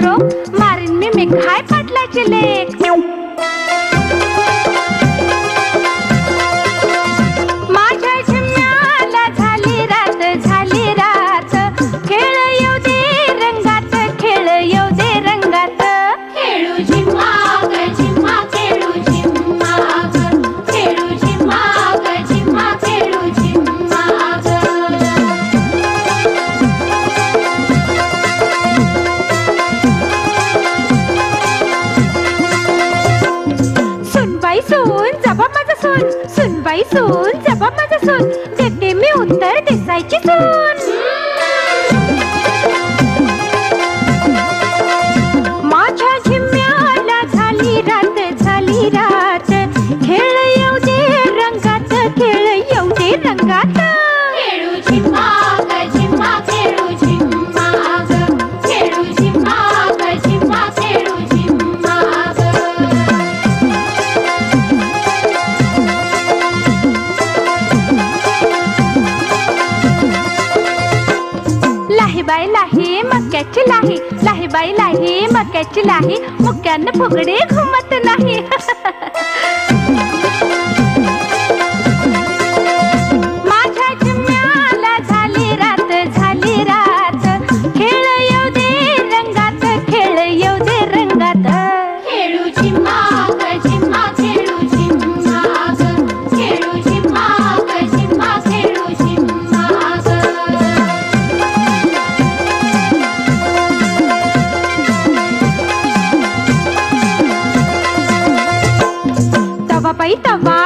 रोग मारीन मी मेघाय पाटलाचे लेख। माझ्या झिम्म्याला झाली रात खेळ येऊ दे रंगात, खेळ येऊ दे रंगात। खेळू झिम्मा ग झिम्मा खेळू झिम्मा ग, खेळू झिम्मा ग झिम्मा खेळू झिम्मा ग। सुनबाई सून जबा माझा सून, सुनबाई सून जबा माझा सून, देते मी उत्तर देसाईची सून। माझ्या झिम्म्याला झाली रात खेळ येऊ दे रंगात, खेळ येऊ दे रंगात। खेळू झिम्मा ग झिम्मा खेळू झिम्मा ग, खेळू झिम्मा ग झिम्मा खेळू झिम्मा ग। लाहीबाई लाही मक्याची लाही, लाहीबाई लाही मक्याची लाही, मुक्यानं फुगडी घुमत नाही। माझ्या झिम्म्याला झाली रात खेळ येऊ दे रंगात, खेळ येऊ दे रंगात। खेळू झिम्मा ग झिम्मा खेळू झिम्मा ग, खेळू झिम्मा ग झिम्मा खेळू झिम्मा ग। तवा बाई तवा